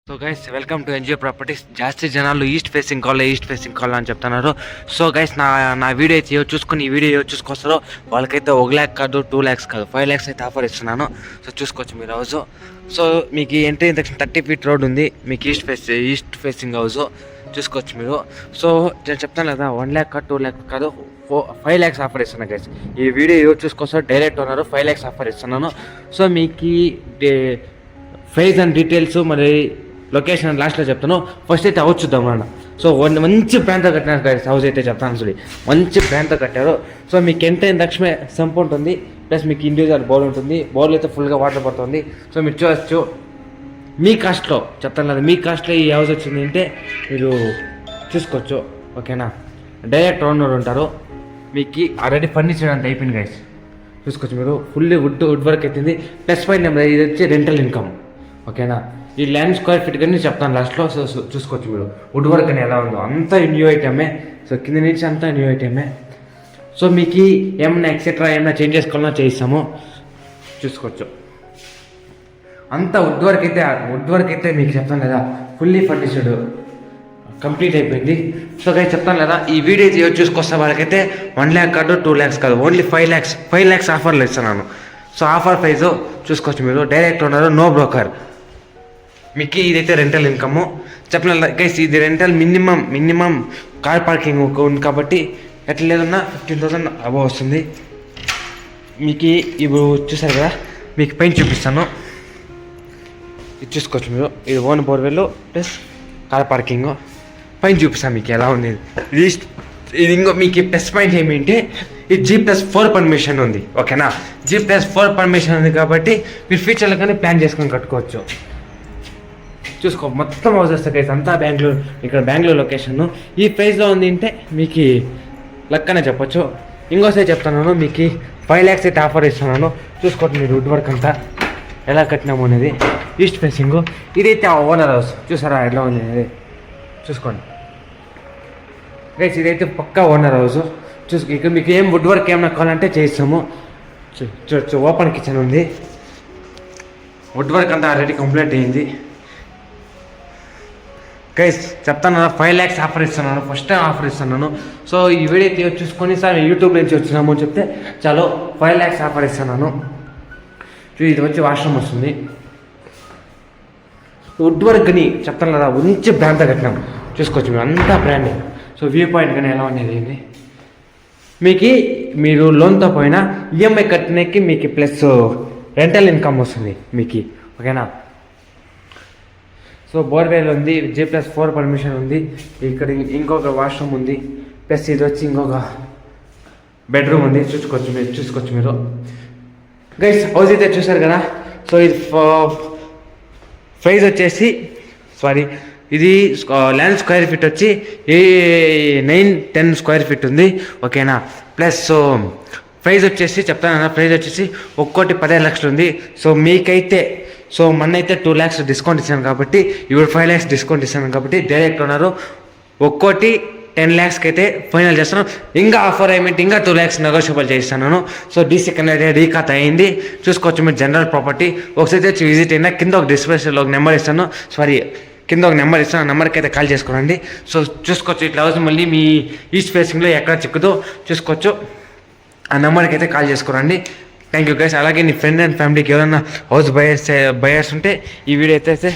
So guys welcome to NGO properties. జాస్తి జనాలు east facing call అని చెప్తున్నారు. సో గైస్ నా వీడియో అయితే చూసుకుని ఈ వీడియో చూసుకొస్తారో వాళ్ళకైతే 1 lakh కాదు 2 lakhs కాదు 5 lakhs అయితే ఆఫర్ ఇస్తున్నాను. సో చూసుకోవచ్చు మీరు హౌస్. సో మీకు ఎంట్రీ ఇంతకు 30 feet రోడ్ ఉంది. మీకు ఈస్ట్ ఫేసింగ్ హౌస్ చూసుకోవచ్చు మీరు. సో నేను చెప్తాను కదా 1 lakh కాదు 2 lakhs కాదు 5 lakhs ఆఫర్ ఇస్తున్నాను గైస్. ఈ వీడియో చూసుకొస్తారు డైరెక్ట్ ఉన్నారు 5 lakhs ఆఫర్ ఇస్తున్నాను. సో మీకు ప్రైస్ అండ్ డీటెయిల్స్ మరి లొకేషన్ లాస్ట్లో చెప్తాను. ఫస్ట్ అయితే హౌస్ చూద్దాం అన్న. సో మంచి ప్లాన్తో కట్టినారు గైస్. హౌస్ అయితే చెప్తాను చూడండి, మంచి ప్లాన్తో కట్టారు. సో మీకు ఎంట్రీ దక్షిణమే సంప్ ఉంటుంది, ప్లస్ మీకు ఇండివిజువల్ బౌల్ ఉంటుంది. బౌల్ అయితే ఫుల్గా వాటర్ పడుతుంది. సో మీరు చూడవచ్చు మీ కాస్ట్లో చెప్తాను కదా, మీ కాస్ట్లో ఈ హౌస్ వచ్చింది అంటే మీరు చూసుకోవచ్చు. ఓకేనా, డైరెక్ట్ ఓనర్ ఉంటారు. మీకు ఆల్రెడీ ఫర్నిచర్ అంత అయిపోయింది గైస్. చూసుకోవచ్చు మీరు, ఫుల్లీ వుడ్ వర్క్ అవుతుంది. ప్లస్ పాయింట్ ఇది వచ్చి రెంటల్ ఇన్కమ్. ఓకేనా, ఈ ల్యాండ్ స్క్వేర్ ఫీట్ కానీ చెప్తాను లాస్ట్లో. సో చూసుకోవచ్చు మీరు వుడ్ వర్క్ అని ఎలా ఉందో, అంతా న్యూ ఐటమే. సో కింద నుంచి అంతా న్యూ ఐటమే. సో మీకు ఏమన్నా ఎక్సెట్రా ఏమైనా చేంజ్ చేసుకోవాలన్నా చేయిస్తాము. చూసుకోవచ్చు అంతా వుడ్ వర్క్ అయితే మీకు చెప్తాను కదా, ఫుల్లీ ఫర్నిచర్డ్ కంప్లీట్ అయిపోయింది. సో గైస్ చెప్తాను కదా, ఈ వీడియో చూసుకొస్తే వాళ్ళకైతే 1 lakh కాదు 2 lakhs కాదు, ఓన్లీ 5 lakhs ఆఫర్లు ఇస్తున్నాను. సో ఆఫర్ ప్రైస్ చూసుకోవచ్చు మీరు, డైరెక్ట్ ఉన్నారు, నో బ్రోకర్. మీకు ఇదైతే రెంటల్ ఇన్కమ్ చెప్పిన గైస్. ఇది రెంటల్ మినిమం కార్ పార్కింగ్ ఉంది కాబట్టి ఎట్లా లేదన్నా 15,000 అబవ్ వస్తుంది. మీకు ఇప్పుడు చూసారు కదా, మీకు పైన చూపిస్తాను. ఇది చూసుకోవచ్చు మీరు, ఇది own borewell plus car parking పైన చూపిస్తాను మీకు ఎలా ఉంది. ఇది ఇంకో మీకు ప్లస్ పాయింట్ ఏమిటంటే ఇది G+4 పర్మిషన్ ఉంది. ఓకేనా, G+4 పర్మిషన్ ఉంది కాబట్టి మీరు ఫ్యూచర్లో కానీ ప్లాన్ చేసుకొని కట్టుకోవచ్చు. చూసుకో మొత్తం హౌస్ వస్తాయి గైస్, అంతా బెంగళూరు. ఇక్కడ బెంగళూరు లొకేషన్ ఈ ప్రైస్లో ఉంది అంటే మీకు లక్కనే చెప్పొచ్చు. ఇంకోసారి చెప్తున్నాను, మీకు 5 lakhs అయితే ఆఫర్ ఇస్తున్నాను. చూసుకోండి మీరు వుడ్ వర్క్ అంతా ఎలా కట్టినాము అనేది. ఈస్ట్ ఫేసింగ్ ఇదైతే ఓనర్ హౌస్. చూసారా ఎలా ఉంది అనేది, చూసుకోండి గైస్. ఇదైతే పక్కా ఓనర్ హౌస్. చూసుకో ఇక్కడ మీకు ఏం వుడ్ వర్క్ ఏమైనా కావాలంటే చేయిస్తాము. చూడొచ్చు ఓపెన్ కిచెన్ ఉంది. వుడ్ వర్క్ అంతా ఆల్రెడీ కంప్లీట్ అయ్యింది గైస్. చెప్తాను 5 lakhs ఆఫర్ ఇస్తున్నాను, ఫస్ట్ టైం ఆఫర్ ఇస్తున్నాను. సో ఈ వీడియో చూసుకొని సార్ యూట్యూబ్ నుంచి వచ్చినాము అని చెప్తే చాలు 5 lakhs ఆఫర్ ఇస్తున్నాను. ఇది వచ్చి వాష్రూమ్ వస్తుంది. వుడ్ వర్క్ని చెప్తాను కదా, మంచి బ్రాండ్తో కట్టినాం. చూసుకోవచ్చు మీరు, అంతా బ్రాండ్. సో వ్యూ పాయింట్ కానీ ఎలా ఉండేది మీకు, మీరు లోన్తో పోయినా ఈఎంఐ కట్టినకి మీకు ప్లస్ రెంటల్ ఇన్కమ్ వస్తుంది మీకు. ఓకేనా, సో బోర్వెల్ ఉంది, G+4 పర్మిషన్ ఉంది. ఇక్కడ ఇంకొక వాష్రూమ్ ఉంది, ప్లస్ ఇది వచ్చి ఇంకొక బెడ్రూమ్ ఉంది. చూసుకోవచ్చు మీరు గైస్. హౌస్ అయితే చూసారు కదా. సో ఇది ప్రైస్ వచ్చేసి ఇది ల్యాండ్ స్క్వేర్ ఫీట్ వచ్చి 910 square feet ఉంది. ఓకేనా, ప్లస్ ప్రైస్ వచ్చేసి చెప్తాను, ప్రైస్ వచ్చేసి ఒక్కోటి 15 lakhs ఉంది. సో మీకైతే మొన్నైతే 2 lakhs డిస్కౌంట్ ఇచ్చాను కాబట్టి ఇప్పుడు 5 lakhs డిస్కౌంట్ ఇస్తాను కాబట్టి డైరెక్ట్ ఉన్నారు. ఒక్కోటి 10 lakhsకి అయితే ఫైనల్ చేస్తాను. ఇంకా ఆఫర్ ఏమిటి, ఇంకా 2 lakhs నెగోషియబుల్ చేస్తాను. సో డీసీ కన్నా రీఖాత అయింది. చూసుకోవచ్చు మీరు జనరల్ ప్రాపర్టీ. ఒకసారి వచ్చి విజిట్ అయినా కింద ఒక డిస్క్రిప్షన్లో ఒక నెంబర్ ఇస్తాను. కింద ఒక నెంబర్ ఇస్తాను, ఆ నెంబర్కి అయితే కాల్ చేసుకోండి. సో చూసుకోవచ్చు ఇట్లా హౌస్ మళ్ళీ మీ ఈస్ట్ ఫేసింగ్లో ఎక్కడ చిక్కుదో చూసుకోవచ్చు, ఆ నెంబర్కి అయితే కాల్ చేసుకోరండి. Thank you guys. అలాగే నీ ఫ్రెండ్ అండ్ ఫ్యామిలీకి ఎవరైనా హౌస్ బయర్స్ ఉంటే ఈ వీడియో అయితే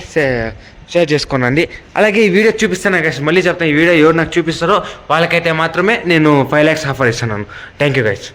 షేర్ చేసుకోనండి. అలాగే ఈ వీడియో చూపిస్తాను గైస్, మళ్ళీ చెప్తాను, ఈ వీడియో ఎవరు నాకు చూపిస్తారో వాళ్ళకైతే మాత్రమే నేను 5 lakhs ఆఫర్ ఇస్తున్నాను. Thank you guys.